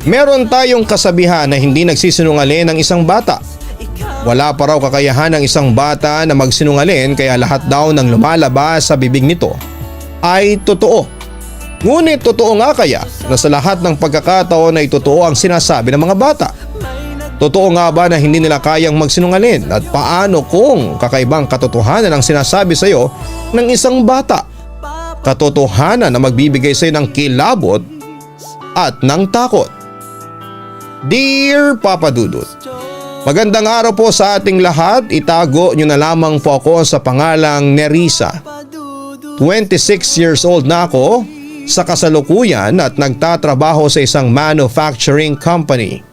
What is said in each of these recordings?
Meron tayong kasabihan na hindi nagsisinungaling ang isang bata. Wala pa raw kakayahan ng isang bata na magsinungaling kaya lahat daw ng lumalabas sa bibig nito ay totoo. Ngunit totoo nga kaya na sa lahat ng pagkakataon ay totoo ang sinasabi ng mga bata? Totoo nga ba na hindi nila kayang magsinungaling at paano kung kakaibang katotohanan ang sinasabi sa iyo ng isang bata? Katotohanan na magbibigay sa iyo ng kilabot at ng takot. Dear Papa Dudut, magandang araw po sa ating lahat. Itago nyo na lamang po ako sa pangalang Nerissa. 26 years old na ako sa kasalukuyan at nagtatrabaho sa isang manufacturing company.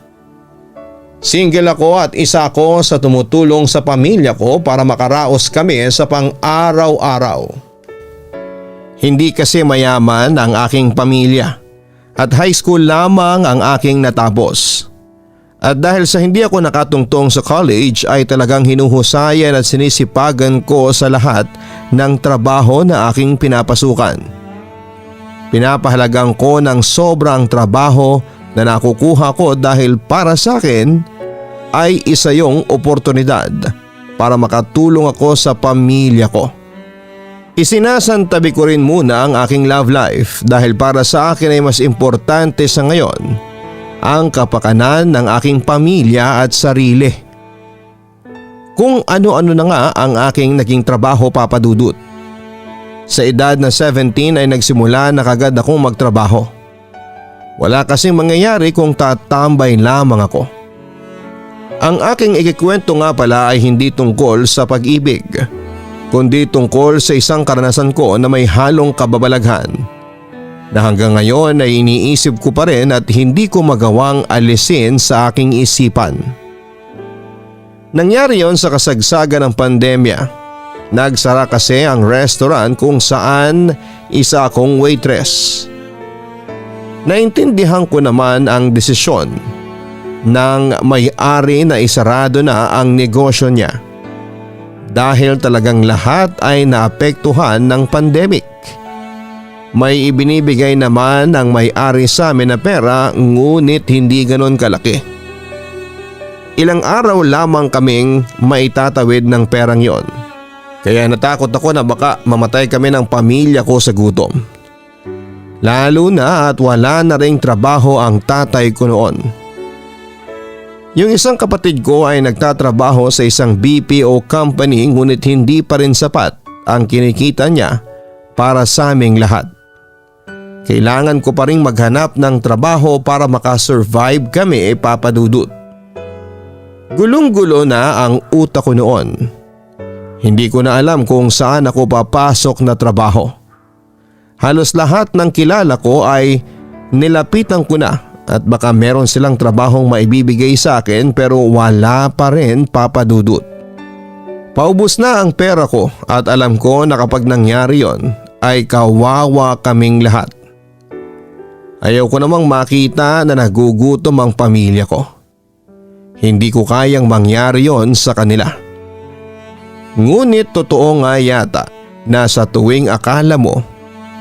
Single ako at isa ako sa tumutulong sa pamilya ko para makaraos kami sa pang-araw-araw. Hindi kasi mayaman ang aking pamilya at high school lamang ang aking natapos. At dahil sa hindi ako nakatungtong sa college ay talagang hinuhusayan at sinisipagan ko sa lahat ng trabaho na aking pinapasukan. Pinapahalagan ko ng sobrang trabaho na nakukuha ko dahil para sa akin ay isa yung oportunidad para makatulong ako sa pamilya ko. Isinasantabi ko rin muna ang aking love life dahil para sa akin ay mas importante sa ngayon ang kapakanan ng aking pamilya at sarili. Kung ano-ano na nga ang aking naging trabaho, Papa Dudut. Sa edad na 17 ay nagsimula na kagad akong magtrabaho. Wala kasing mangyayari kung tatambay lamang ako. Ang aking ikikwento nga pala ay hindi tungkol sa pag-ibig, kundi tungkol sa isang karanasan ko na may halong kababalaghan na hanggang ngayon ay iniisip ko pa rin at hindi ko magawang alisin sa aking isipan. Nangyari yon sa kasagsagan ng pandemya. Nagsara kasi ang restaurant kung saan isa akong waitress. Naintindihan ko naman ang desisyon ng may-ari na isarado na ang negosyo niya dahil talagang lahat ay naapektuhan ng pandemic. May ibinibigay naman ang may-ari sa amin na pera ngunit hindi ganon kalaki. Ilang araw lamang kaming maitatawid ng perang yon. Kaya natakot ako na baka mamatay kami ng pamilya ko sa gutom. Lalo na at wala na ring trabaho ang tatay ko noon. Yung isang kapatid ko ay nagtatrabaho sa isang BPO company ngunit hindi pa rin sapat ang kinikita niya para sa aming lahat. Kailangan ko pa rin maghanap ng trabaho para makasurvive kami, Papa Dudut. Gulong-gulo na ang utak ko noon. Hindi ko na alam kung saan ako papasok na trabaho. Halos lahat ng kilala ko ay nilapitan ko na at baka meron silang trabahong maibibigay sa akin pero wala pa rin, Papa Dudut. Paubos na ang pera ko at alam ko na kapag nangyari yon ay kawawa kaming lahat. Ayaw ko namang makita na nagugutom ang pamilya ko. Hindi ko kayang mangyari yon sa kanila. Ngunit totoo nga yata na sa tuwing akala mo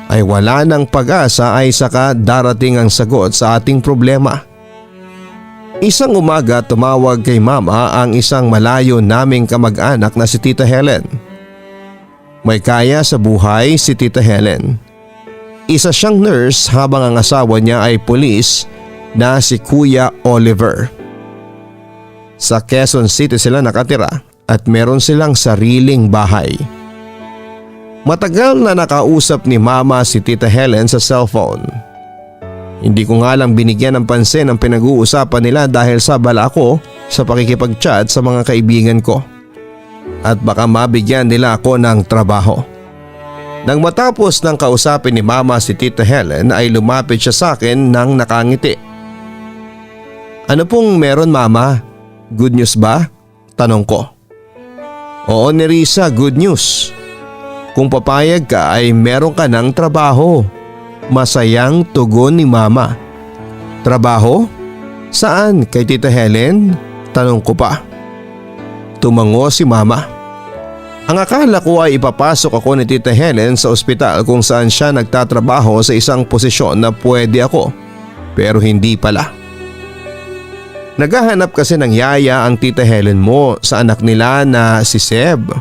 ay wala ng pag-asa ay saka darating ang sagot sa ating problema. Isang umaga tumawag kay Mama ang isang malayo naming kamag-anak na si Tita Helen. May kaya sa buhay si Tita Helen. Isa siyang nurse habang ang asawa niya ay pulis na si Kuya Oliver. Sa Quezon City sila nakatira at meron silang sariling bahay. Matagal na nakausap ni Mama si Tita Helen sa cellphone. Hindi ko nga lang binigyan ng pansin ang pinag-uusapan nila dahil sa bala ko sa pakikipag-chat sa mga kaibigan ko. At baka mabigyan nila ako ng trabaho. Nang matapos ng kausapin ni Mama si Tita Helen ay lumapit siya sa akin nang nakangiti. Ano pong meron, Mama? Good news ba? Tanong ko. Oo, Nerissa, good news. Kung papayag ka ay meron ka ng trabaho. Masayang tugon ni Mama. Trabaho? Saan? Kay Tita Helen? Tanong ko pa. Tumango si Mama. Ang akala ko ay ipapasok ako ni Tita Helen sa ospital kung saan siya nagtatrabaho sa isang posisyon na pwede ako. Pero hindi pala. Naghahanap kasi ng yaya ang tita Helen mo sa anak nila na si Seb.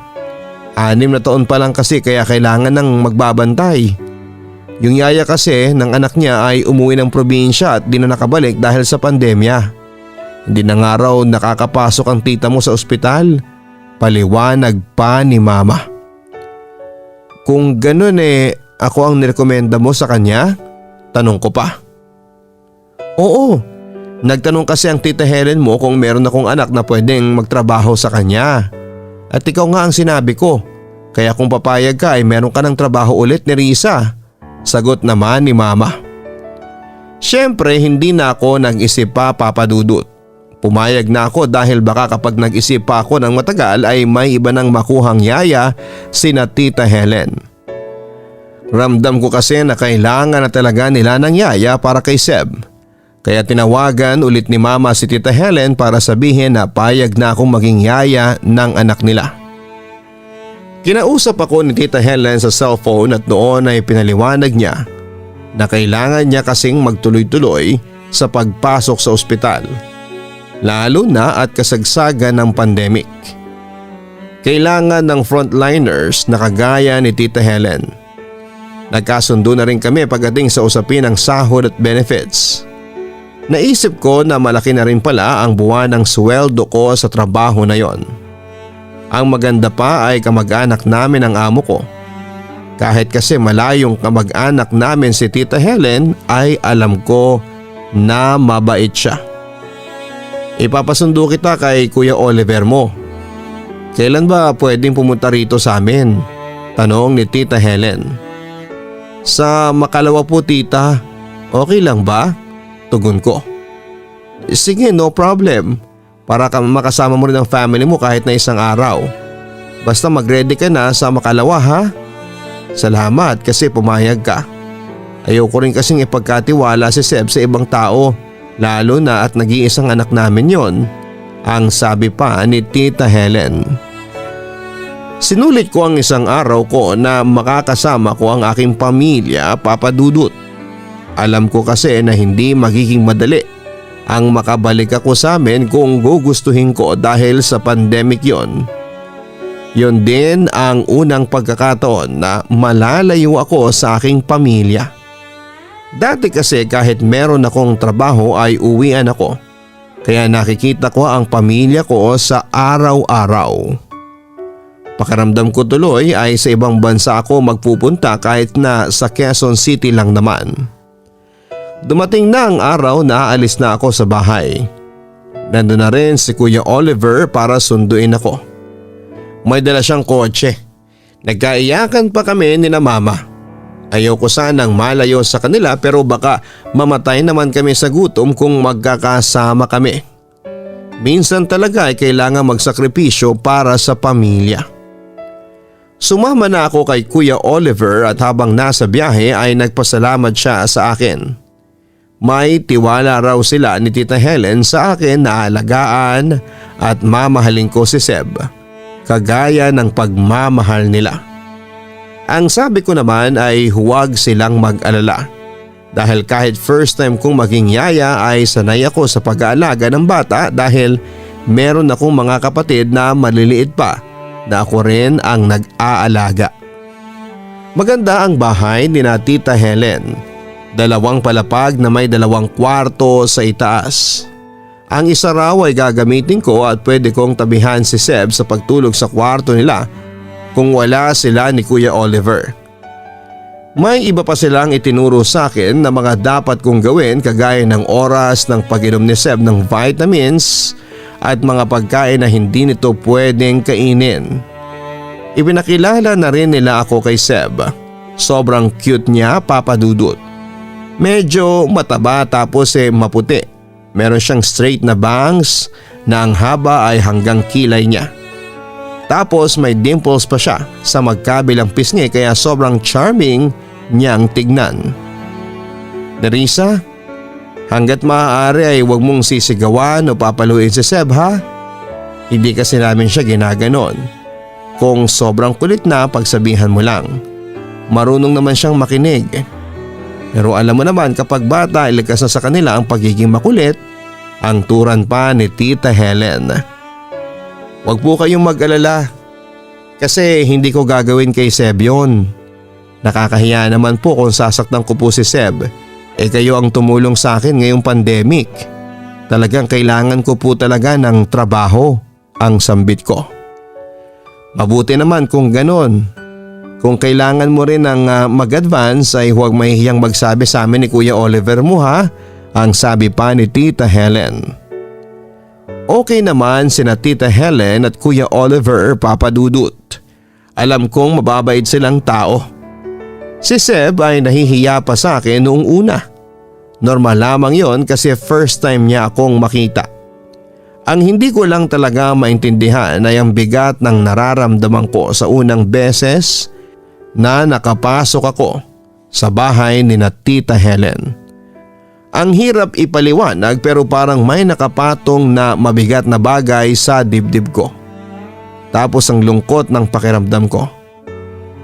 6 na taon pa lang kasi kaya kailangan ng magbabantay. Yung yaya kasi ng anak niya ay umuwi ng probinsya at di na nakabalik dahil sa pandemya. Hindi na nga raw nakakapasok ang tita mo sa ospital. Paliwanag pa ni mama. Kung ganun ako ang nirekomenda mo sa kanya? Tanong ko pa. Oo. Nagtanong kasi ang tita Helen mo kung meron akong anak na pwedeng magtrabaho sa kanya. At ikaw nga ang sinabi ko. Kaya kung papayag ka ay meron ka ng trabaho ulit ni Risa. Sagot naman ni mama. Siyempre hindi na ako nag-isip pa, Papa Dudut. Pumayag na ako dahil baka kapag nag-isip pa ako ng matagal ay may iba nang makuhang yaya sina tita Helen. Ramdam ko kasi na kailangan na talaga nila ng yaya para kay Seb. Kaya tinawagan ulit ni mama si tita Helen para sabihin na payag na akong maging yaya ng anak nila. Kinausap ako ni tita Helen sa cellphone at noon ay pinaliwanag niya na kailangan niya kasing magtuloy-tuloy sa pagpasok sa ospital. Lalo na at kasagsagan ng pandemic. Kailangan ng frontliners na kagaya ni tita Helen. Nagkasundo na rin kami pagdating sa usapin ng sahod at benefits. Naisip ko na malaki na rin pala ang buwan ng sweldo ko sa trabaho na yon. Ang maganda pa ay kamag-anak namin ang amo ko. Kahit kasi malayong kamag-anak namin si tita Helen ay alam ko na mabait siya. Ipapasundo kita kay Kuya Oliver mo. Kailan ba pwedeng pumunta rito sa amin? Tanong ni tita Helen. Sa Makalawa po tita, okay lang ba? Tugon ko. Sige, no problem. Para makasama mo rin ang family mo kahit na isang araw. Basta mag-ready ka na sa Makalawa ha? Salamat kasi pumayag ka. Ayoko rin kasing ipagkatiwala si Seb sa ibang tao. Lalo na at nag-iisang anak namin yon. Ang sabi pa ni tita Helen. Sinulit ko ang isang araw ko na makakasama ko ang aking pamilya, Papa Dudut. Alam ko kasi na hindi magiging madali ang makabalik ako sa amin kung gugustuhin ko dahil sa pandemic yon. Yon din ang unang pagkakataon na malalayo ako sa aking pamilya. Dati kasi kahit meron akong trabaho ay uwian ako. Kaya nakikita ko ang pamilya ko sa araw-araw. Pakaramdam ko tuloy ay sa ibang bansa ako magpupunta kahit na sa Quezon City lang naman. Dumating na ang araw na aalis na ako sa bahay. Nandun na rin si Kuya Oliver para sunduin ako. May dala siyang kotse. Nagkaiyakan pa kami ni na mama. Ayaw ko sanang malayo sa kanila pero baka mamatay naman kami sa gutom kung magkakasama kami. Minsan talaga ay kailangan magsakripisyo para sa pamilya. Sumama na ako kay Kuya Oliver at habang nasa biyahe ay nagpasalamat siya sa akin. May tiwala raw sila ni tita Helen sa akin na alagaan at mamahalin ko si Seb. Kagaya ng pagmamahal nila. Ang sabi ko naman ay huwag silang mag-alala. Dahil kahit first time kong maging yaya ay sanay ako sa pag-aalaga ng bata dahil meron akong mga kapatid na maliliit pa na ako rin ang nag-aalaga. Maganda ang bahay ni na tita Helen. 2 palapag na may 2 kwarto sa itaas. Ang isa raw ay gagamitin ko at pwede kong tabihan si Seb sa pagtulog sa kwarto nila kung wala sila ni Kuya Oliver. May iba pa silang itinuro sa akin na mga dapat kong gawin kagaya ng oras ng pag-inom ni Seb ng vitamins at mga pagkain na hindi nito pwedeng kainin. Ipinakilala na rin nila ako kay Seb. Sobrang cute niya, Papa Dudut. Medyo mataba tapos maputi. Meron siyang straight na bangs na ang haba ay hanggang kilay niya. Tapos may dimples pa siya sa magkabilang pisngi kaya sobrang charming niyang tignan. Nerissa, hanggat maaari ay huwag mong sisigawan o papaluin si Seb ha? Hindi kasi namin siya ginaganon. Kung sobrang kulit na pagsabihan mo lang. Marunong naman siyang makinig. Pero alam mo naman kapag bata, ilikas na sa kanila ang pagiging makulit Ang turan pa ni Tita Helen. Huwag po kayong mag-alala kasi hindi ko gagawin kay Seb yun. Nakakahiya naman po kung sasaktan ko po si Seb. Kayo ang tumulong sa akin ngayong pandemic. Talagang kailangan ko po talaga ng trabaho, ang sambit ko. Mabuti naman kung ganon. Kung kailangan mo rin ng mag-advance ay huwag mahihiyang magsabi sa amin ni Kuya Oliver mo ha, ang sabi pa ni Tita Helen. Okay naman sina Tita Helen at Kuya Oliver, Papa Dudut. Alam kong mababait silang tao. Si Seb ay nahihiya pa sa akin noong una. Normal lamang yon kasi first time niya akong makita. Ang hindi ko lang talaga maintindihan ay ang bigat ng nararamdaman ko sa unang beses na nakapasok ako sa bahay ni na Tita Helen. Ang hirap ipaliwanag pero parang may nakapatong na mabigat na bagay sa dibdib ko. Tapos ang lungkot ng pakiramdam ko.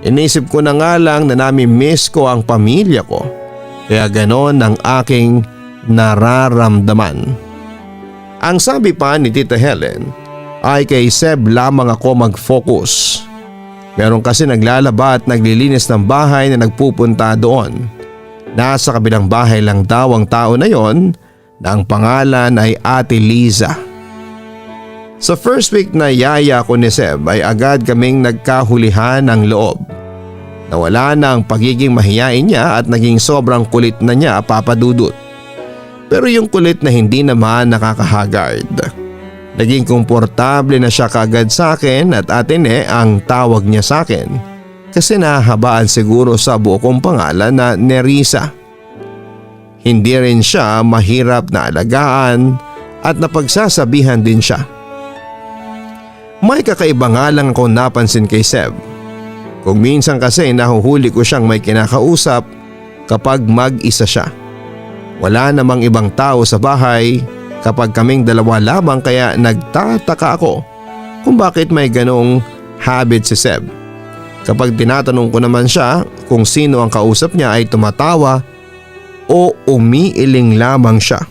Inisip ko na nga lang na nami-miss ko ang pamilya ko. Kaya ganon ang aking nararamdaman. Ang sabi pa ni Tita Helen ay kay Seb lamang ako mag-focus. Meron kasi naglalaba at naglilinis ng bahay na nagpupunta doon. Nasa kabilang bahay lang daw ang tao na yon na ang pangalan ay Ate Liza. Sa first week na yaya ko ni Seb ay agad kaming nagkahulihan ng loob. Nawala na ang pagiging mahiyain niya at naging sobrang kulit na niya, Papa Dudut. Pero yung kulit na hindi naman nakakahagard. Naging komportable na siya kaagad sa akin at Atene ang tawag niya sa akin kasi nahahabaan siguro sa buo kong pangalan na Nerissa. Hindi rin siya mahirap na alagaan at napagsasabihan din siya. May kakaiba nga lang ako napansin kay Seb. Kung minsan kasi nahuhuli ko siyang may kinakausap kapag mag-isa siya. Wala namang ibang tao sa bahay kapag kaming dalawa lamang kaya nagtataka ako kung bakit may ganong habit si Seb. Kapag tinatanong ko naman siya kung sino ang kausap niya ay tumatawa o umiiling lamang siya.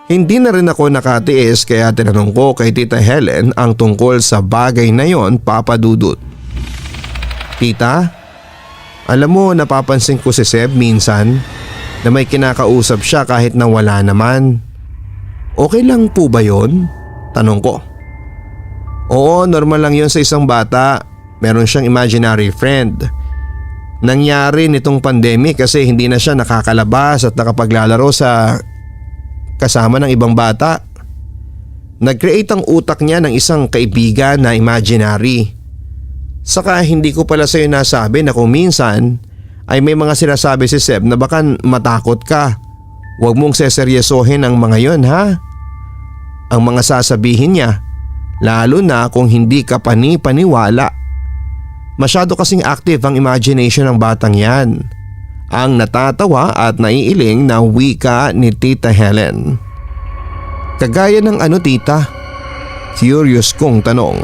Hindi na rin ako nakatiis kaya tinanong ko kay Tita Helen ang tungkol sa bagay na yon, Papa Dudut. Tita, alam mo napapansin ko si Seb minsan na may kinakausap siya kahit na wala naman. Okay lang po ba yon? Tanong ko. Oo, normal lang yon sa isang bata. Meron siyang imaginary friend. Nangyari nitong pandemic kasi hindi na siya nakakalabas at nakapaglalaro sa kasama ng ibang bata. Nag-create ang utak niya ng isang kaibigan na imaginary. Saka hindi ko pala sa'yo nasabi na kung minsan ay may mga sinasabi si Seb na baka matakot ka. Huwag mong seseryosohin ang mga yon ha. Ang mga sasabihin niya, lalo na kung hindi ka pani-paniwala. Masyado kasing active ang imagination ng batang yan. Ang natatawa at naiiling na wika ni Tita Helen. Kagaya ng ano tita? Curious kong tanong.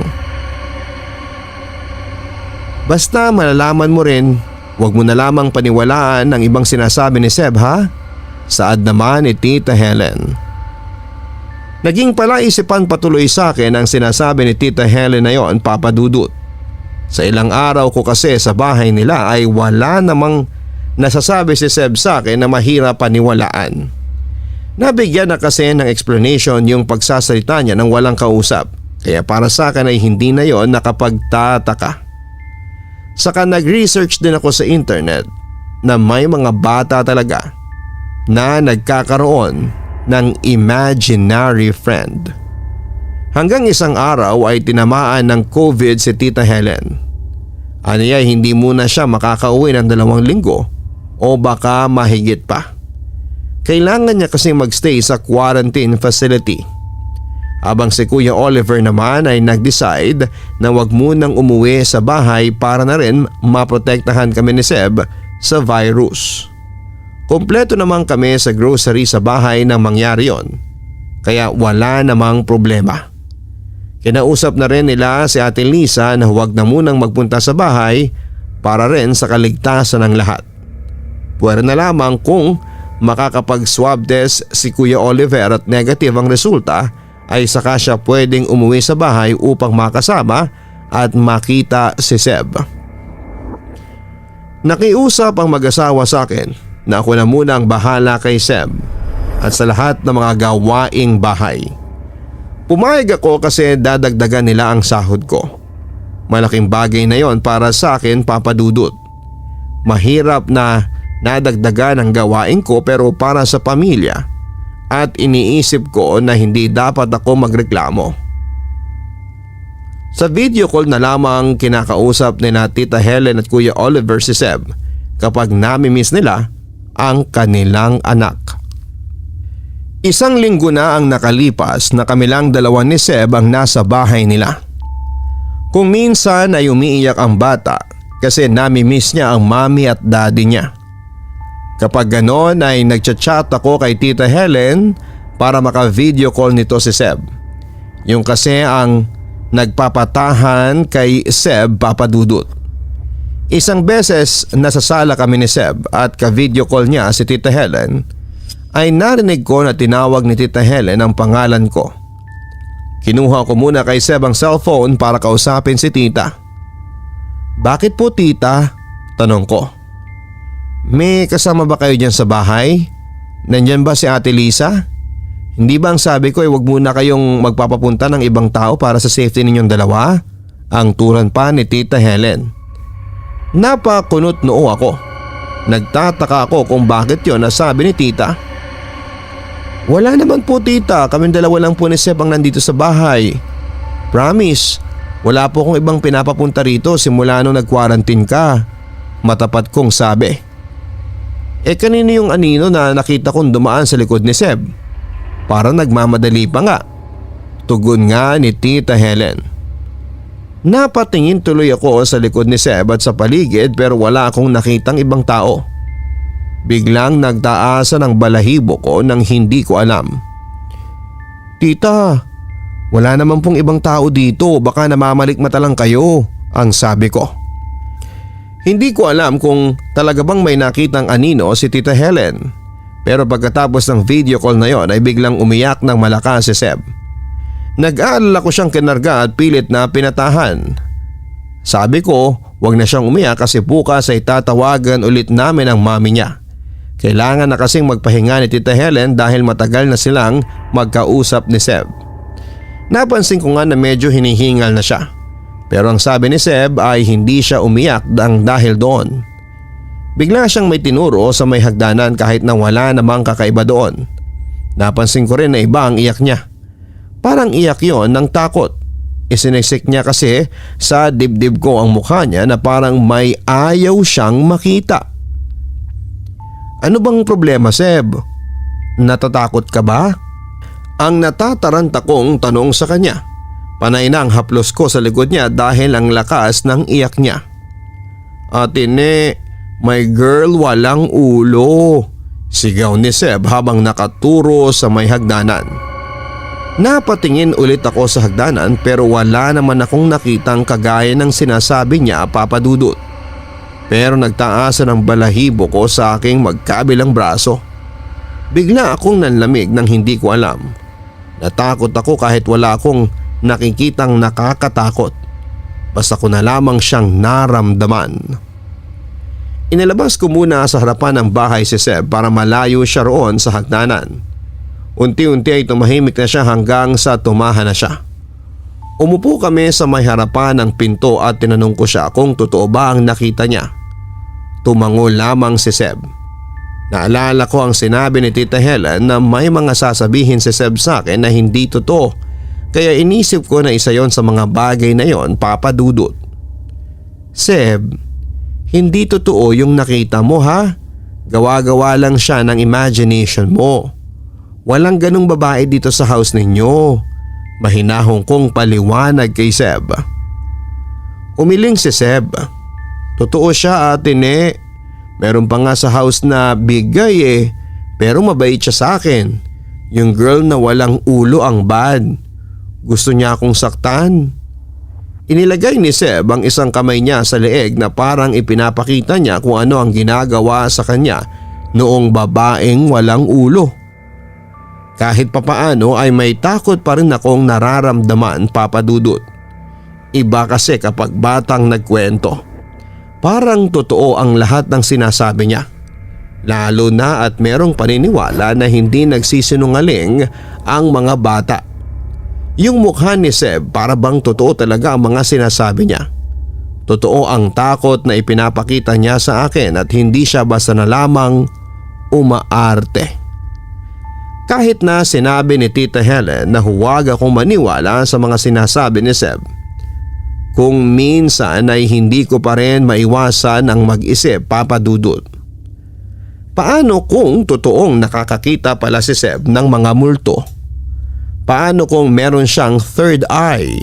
Basta malalaman mo rin, huwag mo na lamang paniwalaan ang ibang sinasabi ni Seb ha? Saad naman ni Tita Helen. Naging palaisipan patuloy sa akin ang sinasabi ni Tita Helen na yon, Papa Dudut. Sa ilang araw ko kasi sa bahay nila ay wala namang nasasabi si Seb sa akin na mahirap paniwalaan. Nabigyan na kasi ng explanation yung pagsasalita niya ng walang kausap, kaya para sa akin ay hindi na yon nakapagtataka. Saka nag-research din ako sa internet na may mga bata talaga na nagkakaroon ng imaginary friend. Hanggang isang araw ay tinamaan ng COVID si Tita Helen. Aniya hindi muna siya makakauwi ng 2 linggo o baka mahigit pa. Kailangan niya kasi magstay sa quarantine facility. Habang si Kuya Oliver naman ay nag-decide na wag munang umuwi sa bahay para na rin maprotektahan kami ni Seb sa virus. Kompleto naman kami sa grocery sa bahay nang mangyari yon, kaya wala namang problema. Kinausap na rin nila si Ate Lisa na huwag na munang magpunta sa bahay para rin sa kaligtasan ng lahat. Pwera na lamang kung makakapag-swab test si Kuya Oliver at negative ang resulta ay saka siya pwedeng umuwi sa bahay upang makasama at makita si Seb. Nakiusap ang mag-asawa sa akin na ako na muna ang bahala kay Seb at sa lahat ng mga gawaing bahay. Pumayag ako kasi dadagdagan nila ang sahod ko. Malaking bagay na yon para sa akin, Papa Dudut. Mahirap na nadagdagan ang gawain ko pero para sa pamilya at iniisip ko na hindi dapat ako magreklamo. Sa video call na lamang kinakausap nila Tita Helen at Kuya Oliver si Seb kapag nami-miss nila ang kanilang anak. Isang linggo na ang nakalipas na kami lang dalawa ni Seb ang nasa bahay nila. Kung minsan ay umiiyak ang bata kasi nami-miss niya ang mommy at daddy niya. Kapag ganon ay nagchat-chat ako kay Tita Helen para maka-video call nito si Seb. Yung kasi ang nagpapatahan kay Seb, Papa Dudut. Isang beses nasa sala kami ni Seb at ka-video call niya si Tita Helen ay narinig ko na tinawag ni Tita Helen ang pangalan ko. Kinuha ko muna kay Seb ang cellphone para kausapin si Tita. "Bakit po, Tita?" tanong ko. "May kasama ba kayo dyan sa bahay? Nandyan ba si Ate Lisa? Hindi ba ang sabi ko ay wag muna kayong magpapapunta ng ibang tao para sa safety ninyong dalawa?" Ang turan pa ni Tita Helen. Napakunot noo ako. Nagtataka ako kung bakit yon nasabi ni Tita. "Wala naman po, Tita, kaming dalawa lang po ni Seb ang nandito sa bahay. Promise, wala po akong ibang pinapapunta rito simula nung nag-quarantine ka," matapat kong sabi. Kanino yung anino na nakita kong dumaan sa likod ni Seb? Parang nagmamadali pa nga. Tugon nga ni Tita Helen. Napatingin tuloy ako sa likod ni Seb at sa paligid pero wala akong nakitang ibang tao. Biglang nagtaasan ang balahibo ko nang hindi ko alam. "Tita, wala naman pong ibang tao dito, baka namamalikmata lang kayo," ang sabi ko. Hindi ko alam kung talaga bang may nakitang anino si Tita Helen. Pero pagkatapos ng video call na yon ay biglang umiyak ng malakas si Seb. Nag-aalala ko siyang kinarga at pilit na pinatahan. Sabi ko wag na siyang umiyak kasi bukas ay tatawagan ulit namin ang mami niya. Kailangan na kasing magpahinga ni Tita Helen dahil matagal na silang magkausap ni Seb. Napansin ko nga na medyo hinihingal na siya. Pero ang sabi ni Seb ay hindi siya umiyak dahil doon. Bigla siyang may tinuro sa may hagdanan kahit na wala namang kakaiba doon. Napansin ko rin na iba ang iyak niya. Parang iyak yon ng takot. Isiniksik niya kasi sa dibdib ko ang mukha niya na parang may ayaw siyang makita. "Ano bang problema, Seb? Natatakot ka ba?" Ang natataranta kong tanong sa kanya. Panay na ang haplos ko sa likod niya dahil ang lakas ng iyak niya. "Ate Ne, my girl walang ulo," sigaw ni Seb habang nakaturo sa may hagdanan. Napatingin ulit ako sa hagdanan pero wala naman akong nakitang kagaya ng sinasabi niya, Papa Dudut. Pero nagtaasan ang balahibo ko sa aking magkabilang braso. Bigla akong nanlamig nang hindi ko alam. Natakot ako kahit wala akong nakikitang nakakatakot. Basta ko na lamang siyang naramdaman. Inilabas ko muna sa harapan ng bahay si Seb para malayo siya roon sa hagdanan. Unti-unti ay tumahimik na siya hanggang sa tumahan na siya. Umupo kami sa may harapan ng pinto at tinanong ko siya kung totoo ba ang nakita niya. Tumango lamang si Seb. Naalala ko ang sinabi ni Tita Helen na may mga sasabihin si Seb sa akin na hindi totoo. Kaya inisip ko na isa yon sa mga bagay na yon, Papa Dudut. "Seb, hindi totoo yung nakita mo, ha? Gawa-gawa lang siya ng imagination mo. Walang ganung babae dito sa house ninyo." Mahinahong kong paliwanag kay Seb. Umiling si Seb. "Totoo siya, Ate Ne. Meron pa nga sa house na bigay pero mabait siya sa akin. Yung girl na walang ulo ang bad. Gusto niya akong saktan." Inilagay ni Seb ang isang kamay niya sa leeg na parang ipinapakita niya kung ano ang ginagawa sa kanya noong babaeng walang ulo. Kahit papaano ay may takot pa rin akong nararamdaman, Papa Dudut. Iba kasi kapag batang nagkwento. Parang totoo ang lahat ng sinasabi niya. Lalo na at merong paniniwala na hindi nagsisinungaling ang mga bata. Yung mukha ni Seb para bang totoo talaga ang mga sinasabi niya. Totoo ang takot na ipinapakita niya sa akin at hindi siya basta na lamang umaarte. Kahit na sinabi ni Tita Helen na huwag akong maniwala sa mga sinasabi ni Seb, kung minsan ay hindi ko pa rin maiwasan ang mag-isip, Papa Dudut. Paano kung totoong nakakakita pala si Seb ng mga multo? Paano kung meron siyang third eye?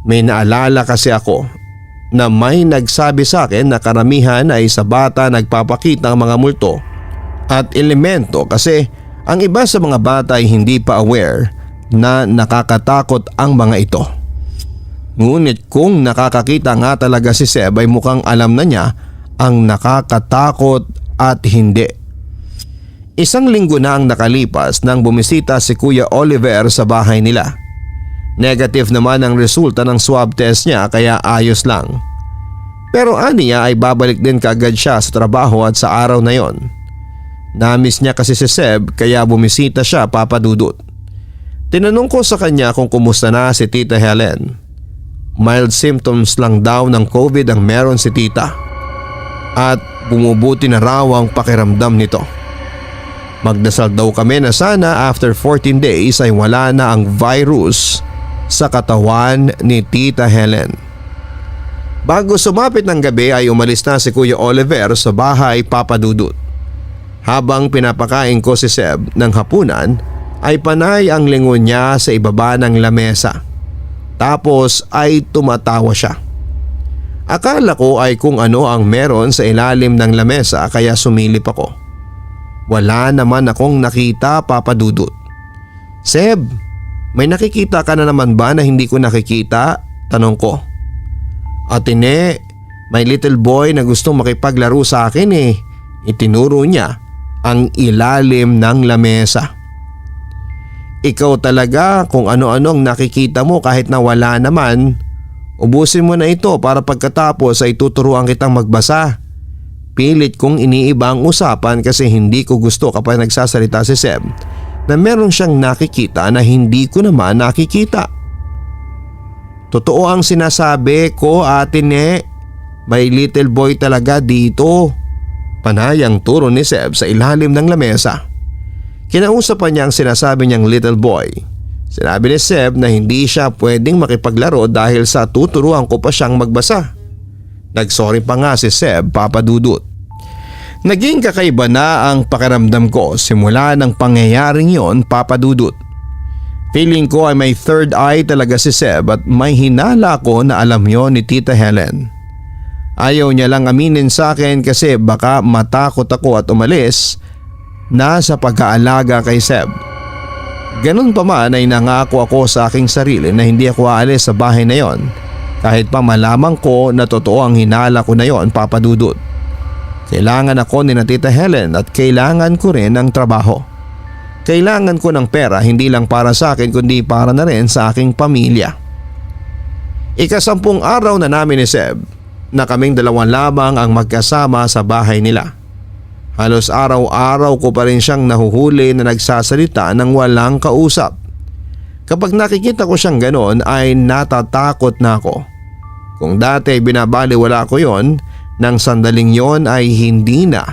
May naalala kasi ako na may nagsabi sa akin na karamihan ay sa bata nagpapakita ng mga multo at elemento kasi ang iba sa mga bata ay hindi pa aware na nakakatakot ang mga ito. Ngunit kung nakakakita nga talaga si Seb ay mukhang alam na niya ang nakakatakot at hindi. Isang linggo na ang nakalipas nang bumisita si Kuya Oliver sa bahay nila. Negative naman ang resulta ng swab test niya kaya ayos lang. Pero aniya ay babalik din kaagad siya sa trabaho at sa araw na yon. Namiss niya kasi si Seb kaya bumisita siya, Papa Dudut. Tinanong ko sa kanya kung kumusta na si Tita Helen. Mild symptoms lang daw ng COVID ang meron si Tita. At bumubuti na raw ang pakiramdam nito. Magdasal daw kami na sana after 14 days ay wala na ang virus sa katawan ni Tita Helen. Bago sumapit ng gabi ay umalis na si Kuya Oliver sa bahay, Papa Dudut. Habang pinapakain ko si Seb ng hapunan ay panay ang lingon niya sa ibaba ng lamesa. Tapos ay tumatawa siya. Akala ko ay kung ano ang meron sa ilalim ng lamesa kaya sumilip ako. Wala naman akong nakita, Papa Dudut. Seb, may nakikita ka na naman ba na hindi ko nakikita? Tanong ko. Atine, may little boy na gustong makipaglaro sa akin eh. Itinuro niya ang ilalim ng lamesa. Ikaw talaga kung ano-anong nakikita mo kahit na wala naman. Ubusin mo na ito para pagkatapos ay tuturuan kitang magbasa. Pilit kong iniiba ang usapan kasi hindi ko gusto kapag nagsasalita si Seb na meron siyang nakikita na hindi ko naman nakikita. Totoo ang sinasabi ko, Ate Ne. May little boy talaga dito. Panay ang turo ni Seb sa ilalim ng lamesa. Kinausapan niya ang sinasabi niyang little boy. Sinabi ni Seb na hindi siya pwedeng makipaglaro dahil sa tuturuan ko pa siyang magbasa. Nagsorry pa nga si Seb, Papa Dudut. Naging kakaiba na ang pakiramdam ko simula ng pangyayaring yon, Papa Dudut. Feeling ko ay may third eye talaga si Seb at may hinala ko na alam yon ni Tita Helen. Ayaw niya lang aminin sa akin kasi baka matakot ako at umalis na sa pag-aalaga kay Seb. Ganun pa man ay nangako ako sa aking sarili na hindi ako aalis sa bahay na yon kahit pa malaman ko na totoo ang hinala ko na yon, Papa Dudut. Kailangan ako ni na Tita Helen at kailangan ko rin ng trabaho. Kailangan ko ng pera hindi lang para sa akin kundi para na rin sa aking pamilya. Ika-10 araw na namin ni Seb na kaming dalawan lamang ang magkasama sa bahay nila. Halos araw-araw ko pa rin siyang nahuhuli na nagsasalita ng walang kausap. Kapag nakikita ko siyang ganon ay natatakot na ako. Kung dati binabaliwala ko yon, nang sandaling yon ay hindi na.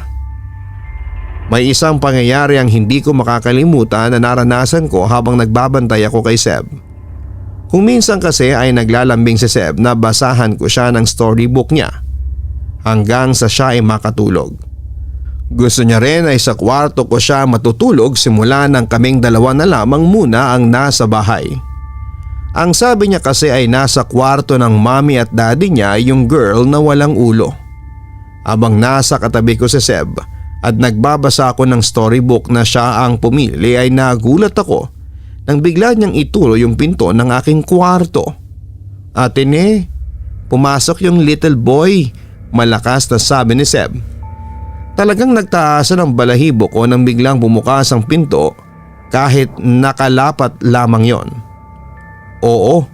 May isang pangyayari ang hindi ko makakalimutan na naranasan ko habang nagbabantay ako kay Seb. Kung minsan kasi ay naglalambing si Seb na basahan ko siya ng storybook niya hanggang sa siya ay makatulog. Gusto niya rin ay sa kwarto ko siya matutulog simula nang kaming dalawa na lamang muna ang nasa bahay. Ang sabi niya kasi ay nasa kwarto ng mommy at daddy niya yung girl na walang ulo. Habang nasa katabi ko si Seb at nagbabasa ako ng storybook na siya ang pumili ay nagulat ako nang bigla niyang ituro yung pinto ng aking kwarto. Ate Ne, pumasok yung little boy, malakas na sabi ni Seb. Talagang nagtaasan ang balahibo ko nang biglang bumukas ang pinto kahit nakalapat lamang yon. Oo,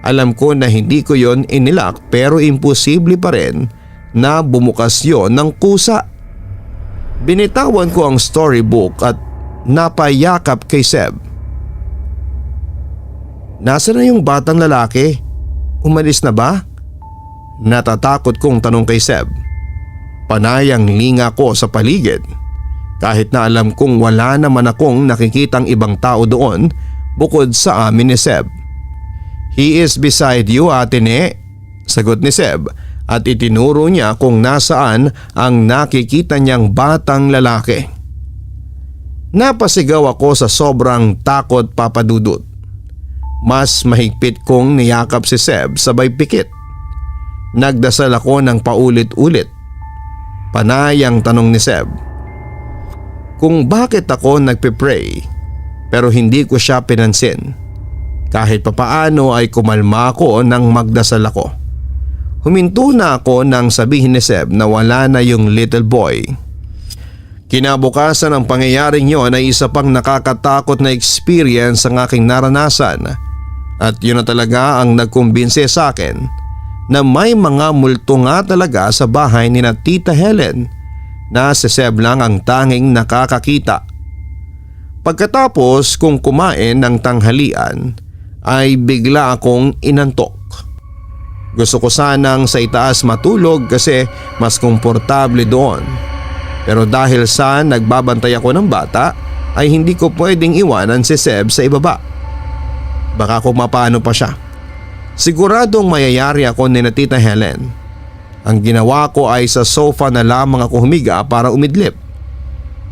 alam ko na hindi ko yon inilak pero imposible pa rin na bumukas yon ng kusa. Binitawan ko ang storybook at napayakap kay Seb. Nasaan na yung batang lalaki? Umalis na ba? Natatakot kong tanong kay Seb. Panayang linga ko sa paligid kahit na alam kong wala naman akong nakikitang ibang tao doon bukod sa amin ni Seb. He is beside you, Ate Ne, sagot ni Seb at itinuro niya kung nasaan ang nakikita niyang batang lalaki. Napasigaw ako sa sobrang takot, Papa Dudut. Mas mahigpit kong niyakap si Seb sabay pikit. Nagdasal ako ng paulit-ulit. Panayang tanong ni Seb kung bakit ako nagpe-pray pero hindi ko siya pinansin. Kahit papaano ay kumalma ako nang magdasal ako. Huminto na ako nang sabihin ni Seb na wala na yung little boy. Kinabukasan ng pangyayaring yon ay isa pang nakakatakot na experience ang aking naranasan at yun na talaga ang nagkumbinse sa akin na may mga multo nga talaga sa bahay ni na Tita Helen na si Seb lang ang tanging nakakakita. Pagkatapos kung kumain ng tanghalian ay bigla akong inantok. Gusto ko sanang sa itaas matulog kasi mas komportable doon. Pero dahil sa nagbabantay ako ng bata ay hindi ko pwedeng iwanan si Seb sa ibaba. Baka kung mapano pa siya. Siguradong mayayari ako ni na Tita Helen. Ang ginawa ko ay sa sofa na lamang ako humiga para umidlip.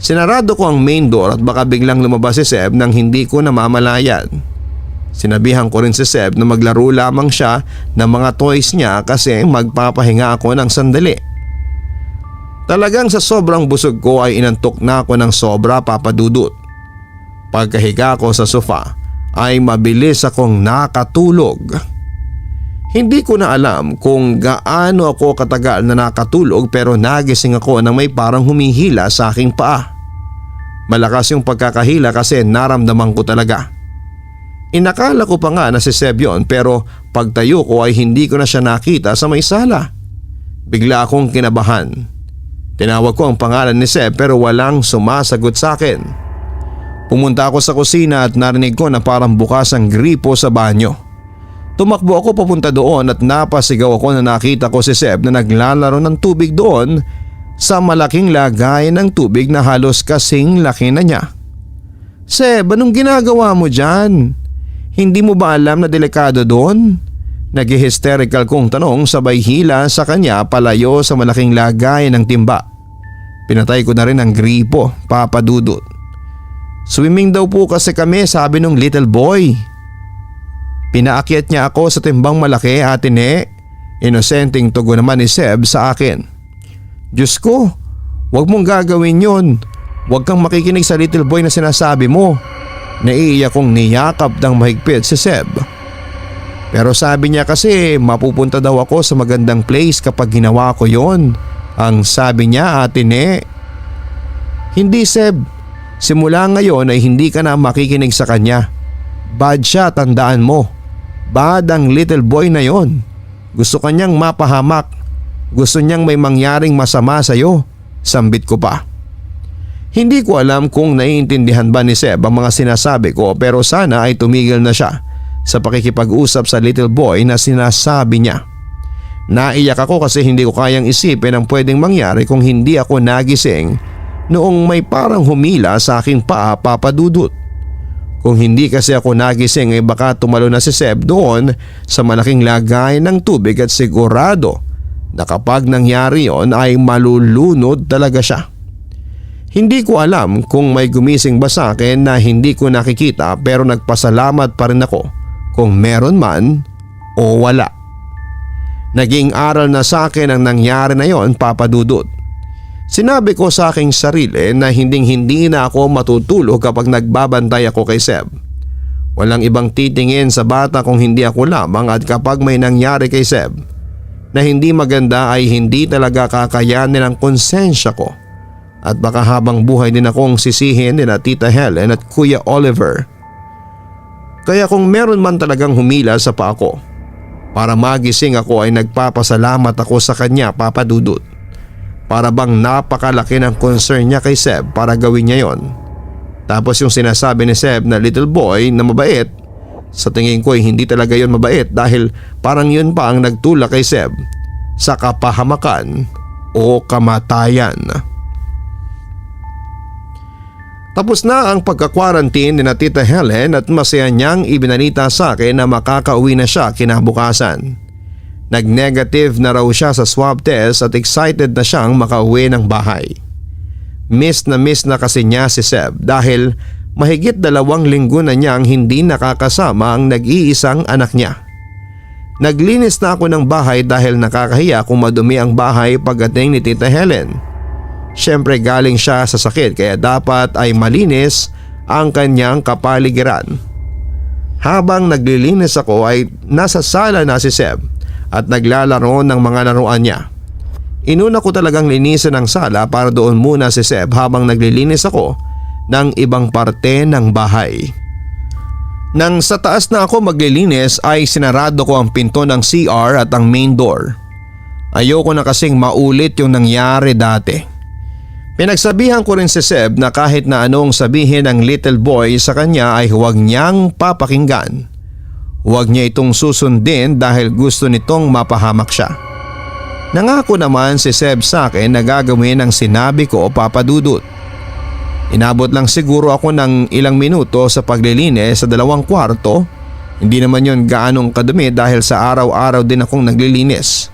Sinarado ko ang main door at baka biglang lumabas si Seb nang hindi ko namamalayan. Sinabihan ko rin si Seb na maglaro lamang siya ng mga toys niya kasi magpapahinga ako ng sandali. Talagang sa sobrang busog ko ay inantok na ako ng sobra, Papa Dudut. Pagkahiga ko sa sofa ay mabilis akong nakatulog. Hindi ko na alam kung gaano ako katagal na nakatulog pero nagising ako nang may parang humihila sa aking paa. Malakas yung pagkakahila kasi naramdaman ko talaga. Inakala ko pa nga na si Seb yun pero pagtayo ko ay hindi ko na siya nakita sa may sala. Bigla akong kinabahan. Tinawag ko ang pangalan ni Seb pero walang sumasagot sa akin. Pumunta ako sa kusina at narinig ko na parang bukas ang gripo sa banyo. Tumakbo ako papunta doon at napasigaw ako na nakita ko si Seb na naglalaro ng tubig doon sa malaking lagayan ng tubig na halos kasing laki na niya. Seb, anong ginagawa mo dyan? Hindi mo ba alam na delikado doon? Nag-hysterical kong tanong sabay hila sa kanya palayo sa malaking lagayan ng timba. Pinatay ko na rin ang gripo, Papa Dudut. Swimming daw po kasi kami, sabi nung little boy. Pinaakyat niya ako sa timbang malaki, Ate Ne. Inosenteng tugon naman ni Seb sa akin. Diyos ko, wag mong gagawin yun. Wag kang makikinig sa little boy na sinasabi mo. Naiiyak kong niyakap ng mahigpit si Seb. Pero sabi niya kasi mapupunta daw ako sa magandang place kapag ginawa ko yon. Ang sabi niya, Ate Ne. Hindi, Seb. Simula ngayon ay hindi ka na makikinig sa kanya. Bad siya, tandaan mo. Bad ang little boy na yon. Gusto kanyang mapahamak. Gusto niyang may mangyaring masama sa iyo. Sambit ko pa. Hindi ko alam kung naiintindihan ba ni Seb ang mga sinasabi ko pero sana ay tumigil na siya sa pakikipag-usap sa little boy na sinasabi niya. Naiyak ako kasi hindi ko kayang isipin ang pwedeng mangyari kung hindi ako nagising noong may parang humila sa aking paa, Papa Dudut. Kung hindi kasi ako nagising ay baka tumalo na si Seb doon sa malaking lagayan ng tubig at sigurado na kapag nangyari yon ay malulunod talaga siya. Hindi ko alam kung may gumising ba sa akin na hindi ko nakikita pero nagpasalamat pa rin ako kung meron man o wala. Naging aral na sa akin ang nangyari na yon, Papa Dudut. Sinabi ko sa aking sarili na hindi na ako matutulog kapag nagbabantay ako kay Seb. Walang ibang titingin sa bata kung hindi ako lamang at kapag may nangyari kay Seb na hindi maganda ay hindi talaga kakayanin ng konsensya ko At baka habang buhay din akong sisihin ni na Tita Helen at Kuya Oliver. Kaya kung meron man talagang humila sa paa ko para magising ako ay nagpapasalamat ako sa kanya, Papa Dudut. Para bang napakalaki ng concern niya kay Seb para gawin niya yon. Tapos yung sinasabi ni Seb na little boy na mabait, sa tingin ko ay hindi talaga yon mabait dahil parang yun pa ang nagtulak kay Seb sa kapahamakan o kamatayan. Tapos na ang pagka-quarantine ni na Tita Helen at masaya niyang ibinalita sa akin na makakauwi na siya kinabukasan. Nag-negative na raw siya sa swab test at excited na siyang makauwi ng bahay. Miss na kasi niya si Seb dahil mahigit 2 linggo na niyang hindi nakakasama ang nag-iisang anak niya. Naglinis na ako ng bahay dahil nakakahiya kung madumi ang bahay pagdating ni Tita Helen. Siyempre galing siya sa sakit kaya dapat ay malinis ang kanyang kapaligiran. Habang naglilinis ako ay nasa sala na si Seb at naglalaro ng mga laruan niya. Inuna ko talagang linisin ang sala para doon muna si Seb habang naglilinis ako ng ibang parte ng bahay. Nang sa taas na ako maglilinis ay sinarado ko ang pinto ng CR at ang main door. Ayoko na kasing maulit yung nangyari dati. Pinagsabihan ko rin si Seb na kahit na anong sabihin ng little boy sa kanya ay huwag niyang papakinggan. Huwag niya itong susundin dahil gusto nitong mapahamak siya. Nangako naman si Seb sa akin na gagawin ang sinabi ko, Papa Dudut. Inabot lang siguro ako ng ilang minuto sa paglilinis sa 2 kwarto. Hindi naman yon gaanong kadumi dahil sa araw-araw din akong naglilinis.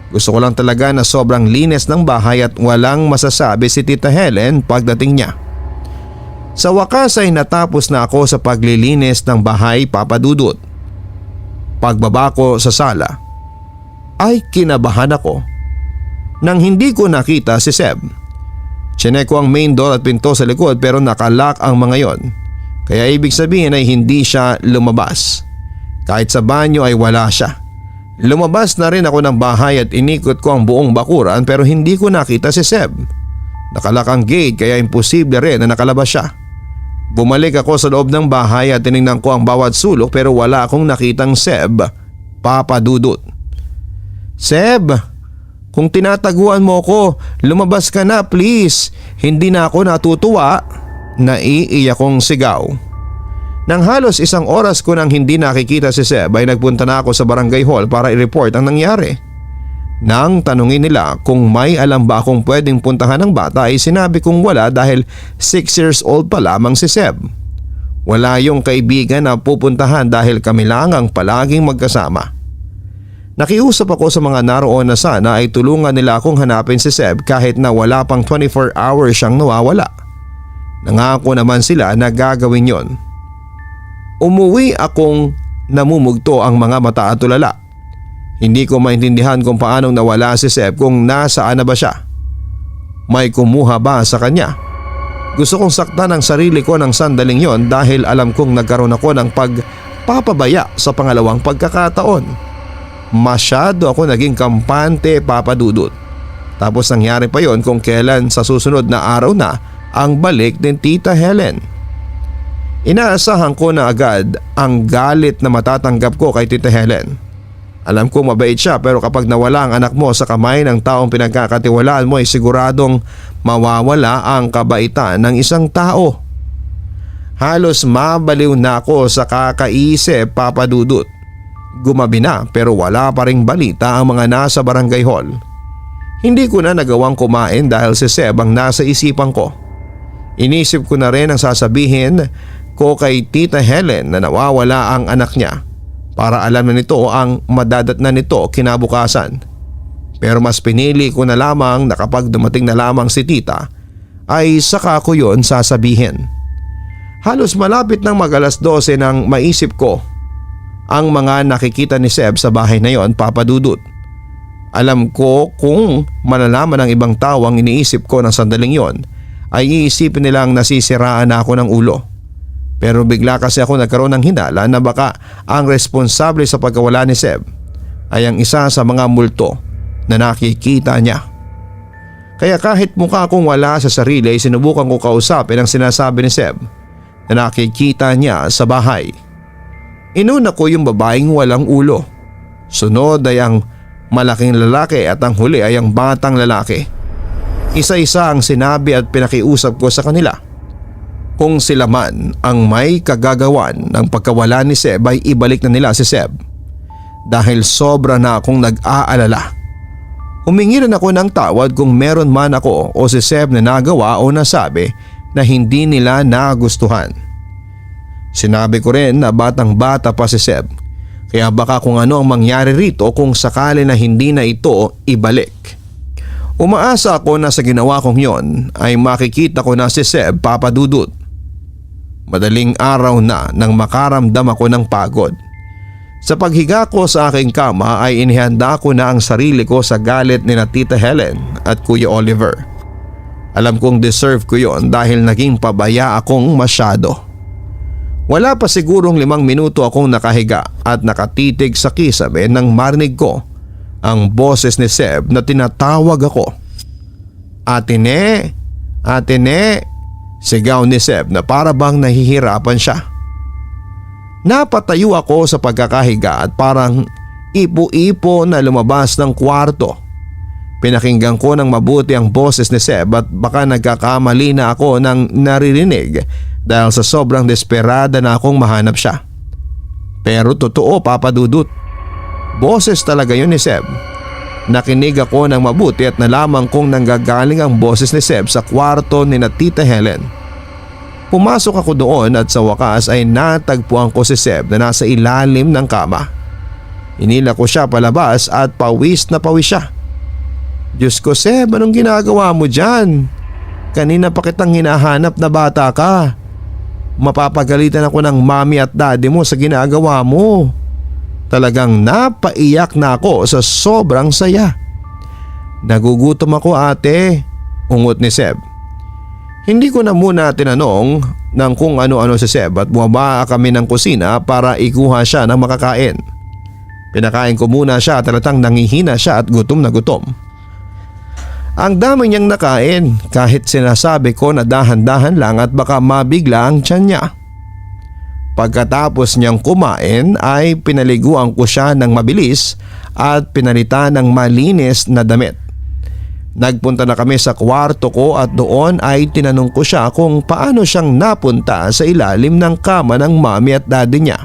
Gusto ko lang talaga na sobrang linis ng bahay at walang masasabi si Tita Helen pagdating niya. Sa wakas ay natapos na ako sa paglilinis ng bahay, Papa Dudut. Pagbaba ko sa sala ay kinabahan ako nang hindi ko nakita si Seb. Chinek ko ang main door at pinto sa likod pero nakalock ang mga yon. Kaya ibig sabihin ay hindi siya lumabas. Kahit sa banyo ay wala siya. Lumabas na rin ako ng bahay at inikot ko ang buong bakuran pero hindi ko nakita si Seb. Nakalock ang gate kaya imposible rin na nakalabas siya. Bumalik ako sa loob ng bahay at tinignan ko ang bawat sulok pero wala akong nakitang Seb, Papa Dudut. Seb, kung tinataguan mo ko, lumabas ka na please. Hindi na ako natutuwa. Naiiyak kong sigaw. Nang halos 1 oras ko nang hindi nakikita si Seb ay nagpunta na ako sa barangay hall para i-report ang nangyari. Nang tanungin nila kung may alam ba akong pwedeng puntahan ng bata ay sinabi kong wala dahil 6 years old pa lamang si Seb. Wala yung kaibigan na pupuntahan dahil kami lang ang palaging magkasama. Nakiusap ako sa mga naroon na sana ay tulungan nila akong hanapin si Seb kahit na wala pang 24 hours siyang nawawala. Nangako naman sila na gagawin yon. Umuwi akong namumugto ang mga mata at tulala. Hindi ko maintindihan kung paanong nawala si Seb kung nasaan na ba siya. May kumuha ba sa kanya? Gusto kong saktan ang sarili ko ng sandaling yon dahil alam kong nagkaroon ako ng pagpapabaya sa pangalawang pagkakataon. Masyado ako naging kampante, Papa Dudut. Tapos nangyari pa yon kung kailan sa susunod na araw na ang balik ng Tita Helen. Inaasahan ko na agad ang galit na matatanggap ko kay Tita Helen. Alam ko mabait siya pero kapag nawala ang anak mo sa kamay ng taong pinagkakatiwalaan mo ay siguradong mawawala ang kabaitan ng isang tao. Halos mabaliw na ako sa kakaisip, Papa Dudut. Gumabi na pero wala pa ring balita ang mga nasa barangay hall. Hindi ko na nagawang kumain dahil si Seb ang nasa isipan ko. Inisip ko na rin ang sasabihin ko kay Tita Helen na nawawala ang anak niya para alam na nito ang madadatnan nito kinabukasan. Pero mas pinili ko na lamang na kapag dumating na lamang si Tita ay saka ko yon sasabihin. Halos malapit ng mag-alas 12 nang maisip ko ang mga nakikita ni Seb sa bahay na yon, Papa Dudut. Alam ko kung malalaman ng ibang tao ang iniisip ko ng sandaling yon ay iisipin nilang nasisiraan na ako ng ulo. Pero bigla kasi ako nagkaroon ng hinala na baka ang responsable sa pagkawala ni Seb ay ang isa sa mga multo na nakikita niya. Kaya kahit mukha akong wala sa sarili ay sinubukan ko kausapin ang sinasabi ni Seb na nakikita niya sa bahay. Inuna ko yung babaeng walang ulo. Sunod ay ang malaking lalaki at ang huli ay ang batang lalaki. Isa-isa ang sinabi at pinakiusap ko sa kanila. Kung sila man ang may kagagawan ng pagkawala ni Seb ay ibalik na nila si Seb. Dahil sobra na akong nag-aalala. Humingi rin ako ng tawad kung meron man ako o si Seb na nagawa o nasabi na hindi nila nagustuhan. Sinabi ko rin na batang bata pa si Seb, kaya baka kung ano ang mangyari rito kung sakali na hindi na ito ibalik. Umaasa ako na sa ginawa kong yon ay makikita ko na si Seb, Papa Dudut. Madaling araw na nang makaramdam ako ng pagod. Sa paghiga ko sa aking kama ay inihanda ko na ang sarili ko sa galit ni na Tita Helen at Kuya Oliver. Alam kong deserve ko yon dahil naging pabaya akong masyado. Wala pa sigurong 5 minuto akong nakahiga at nakatitig sa kisame nang marinig ko ang boses ni Seb na tinatawag ako. Ate Ne! Ate Ne! Sigaw ni Seb na para bang nahihirapan siya. Napatayo ako sa pagkakahiga at parang ipo-ipo na lumabas ng kwarto. Pinakinggan ko ng mabuti ang boses ni Seb at baka nagkakamali na ako ng naririnig dahil sa sobrang desperada na akong mahanap siya. Pero totoo, Papa Dudut. Boses talaga yun ni Seb. Nakinig ako ng mabuti at nalaman kong nanggagaling ang boses ni Seb sa kwarto ni na Tita Helen. Pumasok ako doon at sa wakas ay natagpuan ko si Seb na nasa ilalim ng kama. Inila ko siya palabas at pawis na pawis siya. Diyos ko, Seb, anong ginagawa mo dyan? Kanina pa kitang hinahanap na bata ka. Mapapagalitan ako ng mami at daddy mo sa ginagawa mo. Talagang napaiyak na ako sa sobrang saya. Nagugutom ako, ate, ungot ni Seb. Hindi ko na muna tinanong ng kung ano-ano si Seb at bumaba kami ng kusina para ikuha siya ng makakain. Pinakain ko muna siya at talatang nangihina siya at gutom na gutom. Ang dami niyang nakain kahit sinasabi ko na dahan-dahan lang at baka mabigla ang tiyan niya. Pagkatapos niyang kumain ay pinaliguan ko siya ng mabilis at pinalitan ng malinis na damit. Nagpunta na kami sa kwarto ko at doon ay tinanong ko siya kung paano siyang napunta sa ilalim ng kama ng mami at daddy niya.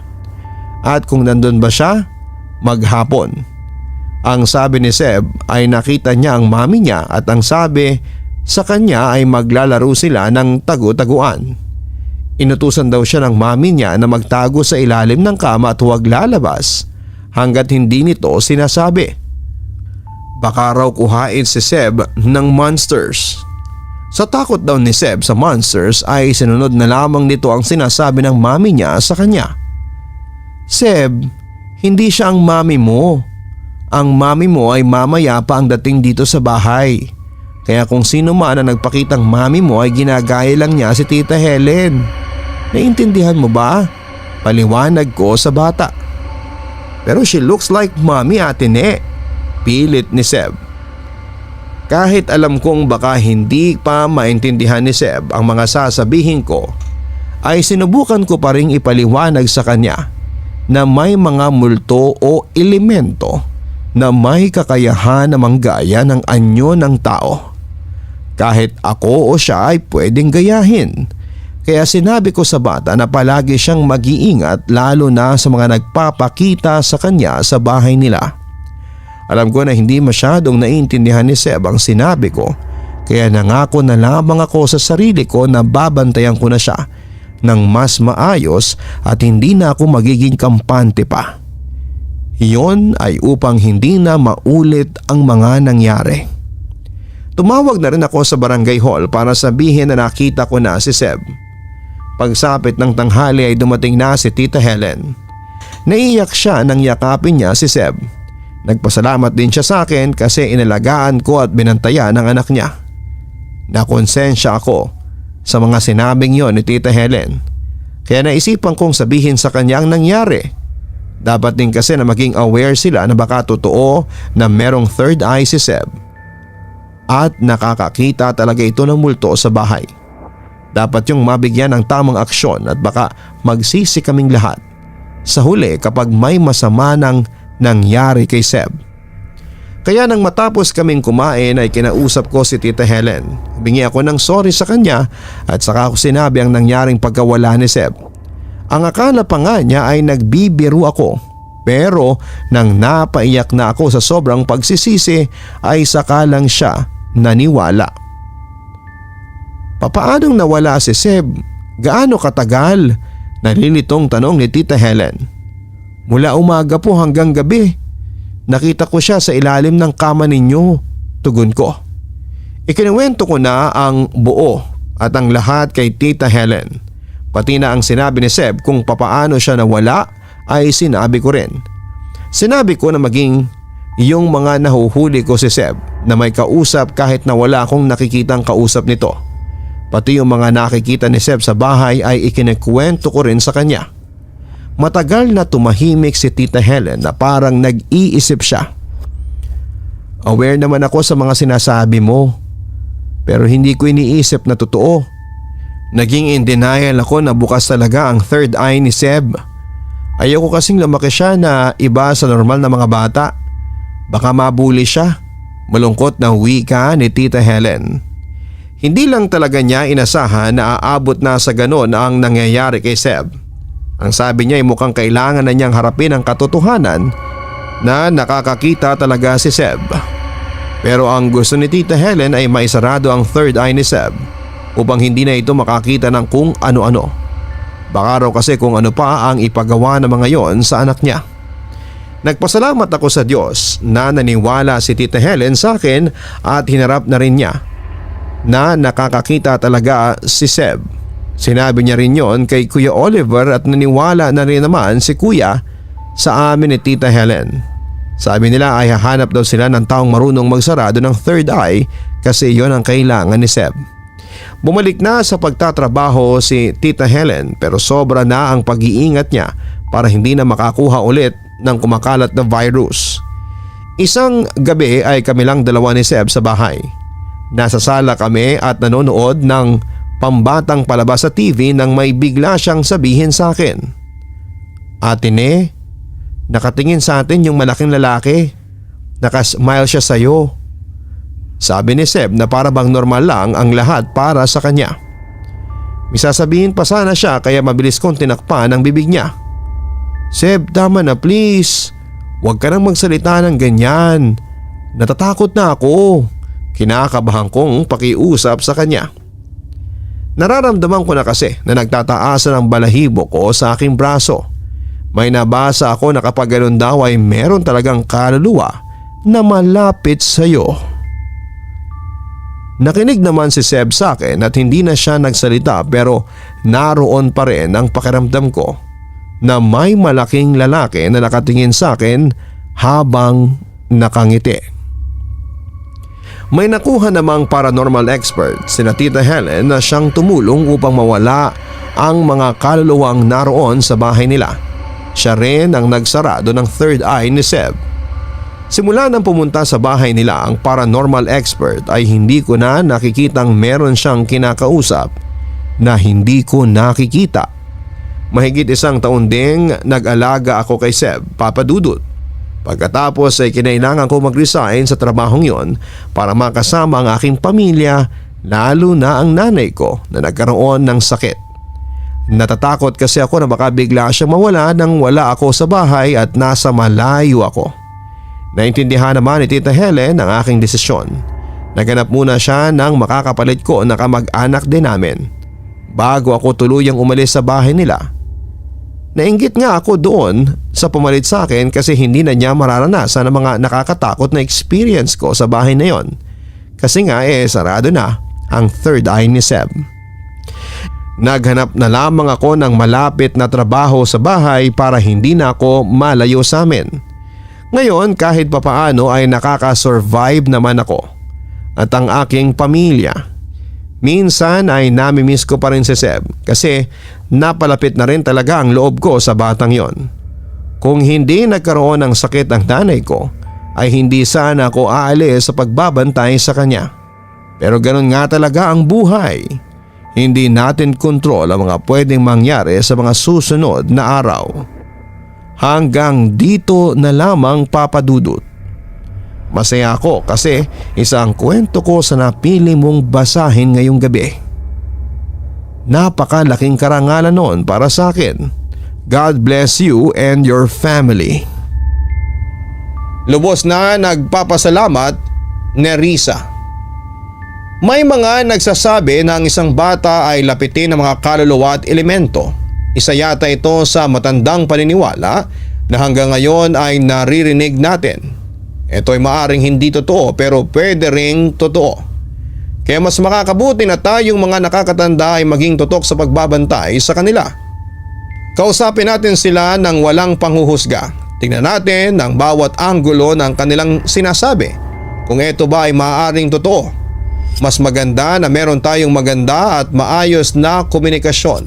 At kung nandun ba siya, maghapon. Ang sabi ni Seb ay nakita niya ang mami niya at ang sabi sa kanya ay maglalaro sila ng tagu-taguan. Inutusan daw siya ng mami niya na magtago sa ilalim ng kama at huwag lalabas hanggat hindi nito sinasabi. Baka raw kuhain si Seb ng monsters. Sa takot daw ni Seb sa monsters ay sinunod na lamang nito ang sinasabi ng mami niya sa kanya. Seb, hindi siya ang mami mo. Ang mami mo ay mamaya pa ang dating dito sa bahay. Kaya kung sino man ang nagpakitang mami mo ay ginagaya lang niya si Tita Helen. Naiintindihan mo ba? Paliwanag ko sa bata. Pero she looks like mommy, Ate Ne. Pilit ni Seb. Kahit alam kong baka hindi pa maintindihan ni Seb ang mga sasabihin ko, ay sinubukan ko pa ring ipaliwanag sa kanya na may mga multo o elemento na may kakayahan na manggaya ng anyo ng tao. Kahit ako o siya ay pwedeng gayahin. Kaya sinabi ko sa bata na palagi siyang mag-iingat lalo na sa mga nagpapakita sa kanya sa bahay nila. Alam ko na hindi masyadong naiintindihan ni Seb ang sinabi ko, kaya nangako na lamang ako sa sarili ko na babantayan ko na siya ng mas maayos at hindi na ako magiging kampante pa. Iyon ay upang hindi na maulit ang mga nangyari. Tumawag na rin ako sa barangay hall para sabihin na nakita ko na si Seb. Pagsapit ng tanghali ay dumating na si Tita Helen. Naiyak siya nang yakapin niya si Seb. Nagpasalamat din siya sa akin kasi inalagaan ko at binantayan ang anak niya. Nakonsensya ako sa mga sinabing yon ni Tita Helen. Kaya naisipan kong sabihin sa kanya ang nangyari. Dapat din kasi na maging aware sila na baka totoo na merong third eye si Seb. at nakakakita talaga ito ng multo sa bahay. Dapat yung mabigyan ng tamang aksyon at baka magsisi kaming lahat sa huli kapag may masama nang nangyari kay Seb. Kaya nang matapos kaming kumain ay kinausap ko si Tita Helen. Humingi ako ng sorry sa kanya at saka ako sinabi ang nangyaring pagkawala ni Seb. Ang akala pa nga niya ay nagbibiro ako, pero nang napaiyak na ako sa sobrang pagsisisi ay saka lang siya naniwala. Papaanong nawala si Seb? Gaano katagal? Nalilitong tanong ni Tita Helen. Mula umaga po hanggang gabi. Nakita ko siya sa ilalim ng kama ninyo, tugon ko. Ikinuwento ko na ang buo at ang lahat kay Tita Helen. Pati na ang sinabi ni Seb kung papaano siya nawala ay sinabi ko rin. Sinabi ko na maging yung mga nahuhuli ko si Seb na may kausap kahit na wala akong nakikitang kausap nito. Pati yung mga nakikita ni Seb sa bahay ay ikinikwento ko rin sa kanya. Matagal na tumahimik si Tita Helen na parang nag-iisip siya. Aware naman ako sa mga sinasabi mo, pero hindi ko iniisip na totoo. Naging in denial ako na bukas talaga ang third eye ni Seb. Ayoko kasing lumaki siya na iba sa normal na mga bata. Baka mabuli siya. Malungkot na wika ni Tita Helen. Hindi lang talaga niya inasahan na aabot na sa ganon ang nangyayari kay Seb. Ang sabi niya ay mukhang kailangan na niyang harapin ang katotohanan na nakakakita talaga si Seb. Pero ang gusto ni Tita Helen ay maisarado ang third eye ni Seb upang hindi na ito makakita ng kung ano-ano. Baka raw kasi kung ano pa ang ipagawa ng mga yon sa anak niya. Nagpasalamat ako sa Diyos na naniwala si Tita Helen sa akin at hinarap na rin niya na nakakakita talaga si Seb. Sinabi niya rin yon kay Kuya Oliver at naniwala na rin naman si Kuya sa amin ni Tita Helen. Sabi nila ay hahanap daw sila ng taong marunong magsarado ng third eye kasi yon ang kailangan ni Seb. Bumalik na sa pagtatrabaho si Tita Helen pero sobra na ang pag-iingat niya para hindi na makakuha ulit ng kumakalat na virus. Isang gabi ay kami lang dalawa ni Seb sa bahay. Nasa sala kami at nanonood ng pambatang palabas sa TV nang may bigla siyang sabihin sa akin. Atine, nakatingin sa atin yung malaking lalaki. Nakasmile siya sa'yo. Sabi ni Seb na para bang normal lang ang lahat para sa kanya. May sasabihin pa sana siya kaya mabilis kong tinakpan ang bibig niya. Seb, tama na please. Huwag ka nang magsalita ng ganyan. Natatakot na ako. Kinakabahan kong pakiusap sa kanya. Nararamdaman ko na kasi na nagtataasan ang balahibo ko sa aking braso. May nabasa ako na kapag ganun daw ay meron talagang kaluluwa na malapit sa iyo. Nakinig naman si Seb sa akin at hindi na siya nagsalita pero naroon pa rin ang pakiramdam ko na may malaking lalaki na nakatingin sa akin habang nakangiti. May nakuha namang paranormal expert sina Tita Helen na siyang tumulong upang mawala ang mga kaluluwang naroon sa bahay nila. Siya rin ang nagsarado ng third eye ni Seb. Simula nang pumunta sa bahay nila ang paranormal expert ay hindi ko na nakikitang meron siyang kinakausap na hindi ko nakikita. Mahigit 1 taon ding nag-alaga ako kay Seb, Papa Dudut. Pagkatapos ay kinailangan ko mag-resign sa trabahong yon para makasama ang aking pamilya, lalo na ang nanay ko na nagkaroon ng sakit. Natatakot kasi ako na baka bigla siyang mawala nang wala ako sa bahay at nasa malayo ako. Naintindihan naman ni Tita Helen ang aking desisyon. Naganap muna siya ng makakapalit ko na kamag-anak din namin. Bago ako tuluyang umalis sa bahay nila. Nainggit nga ako doon sa pumalit sa akin kasi hindi na niya mararanasan ang mga nakakatakot na experience ko sa bahay na yon. Kasi nga sarado na ang third eye ni Seb. Naghanap na lamang ako ng malapit na trabaho sa bahay para hindi na ako malayo sa amin. Ngayon kahit papaano ay nakaka-survive naman ako at ang aking pamilya. Minsan ay nami-miss ko pa rin si Seb kasi napalapit na rin talaga ang loob ko sa batang yon. Kung hindi nagkaroon ng sakit ang nanay ko ay hindi sana ako aalis sa pagbabantay sa kanya. Pero ganun nga talaga ang buhay. Hindi natin kontrol ang mga pwedeng mangyari sa mga susunod na araw. Hanggang dito na lamang, Papa Dudut. Masaya ako kasi isang kwento ko sa napili mong basahin ngayong gabi. Napakalaking karangalan noon para sa akin. God bless you and your family. Lubos na nagpapasalamat, Nerissa. May mga nagsasabi na ang isang bata ay lapitin ng mga kaluluwa at elemento. Isa yata ito sa matandang paniniwala na hanggang ngayon ay naririnig natin. Ito ay maaring hindi totoo pero pwede ring totoo. Kaya mas makakabuti na tayong mga nakakatanda ay maging totok sa pagbabantay sa kanila. Kausapin natin sila ng walang panghuhusga. Tingnan natin ang bawat anggulo ng kanilang sinasabi. Kung ito ba ay maaaring totoo. Mas maganda na meron tayong maganda at maayos na komunikasyon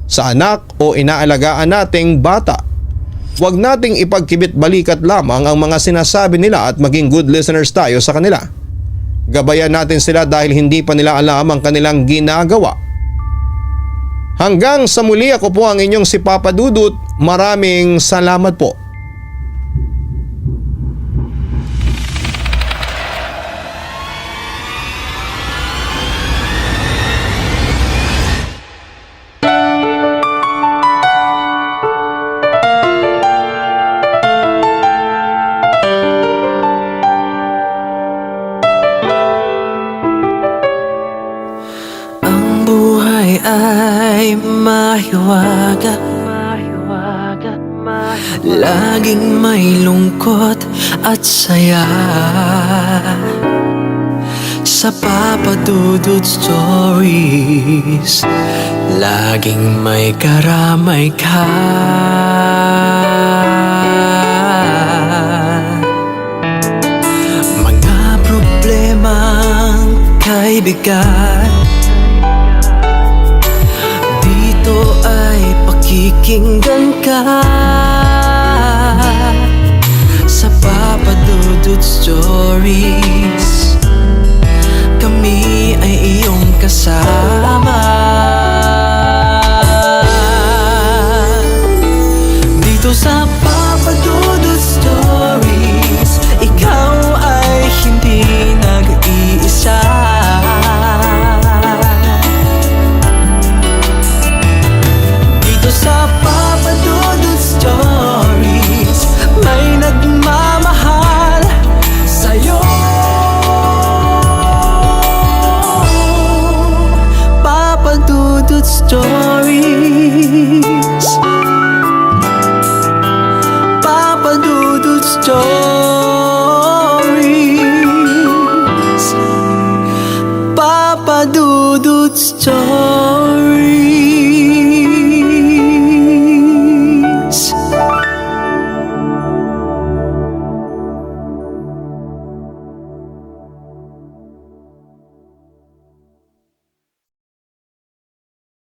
sa anak o inaalagaan nating bata. Huwag nating ipagkibit balikat lamang ang mga sinasabi nila at maging good listeners tayo sa kanila. Gabayan natin sila dahil hindi pa nila alam ang kanilang ginagawa. Hanggang sa muli, ako po ang inyong si Papa Dudut. Maraming salamat po. Ay mahiwaga, laging may lungkot at saya. Sa Papa Dudut Stories, laging may karamay ka. Mga problemang kaibigan, dito ay pakikinggan ka. Sa Papa Dudut Stories, kami ay iyong kasama. Dito sa Papa Dudut Stories, ikaw ay hindi nag-iisa. Sa Papa Dudut Stories, may nagmamahal sa'yo. Papa Dudut Stories, Papa Dudut Stories, Papa Dudut Stories.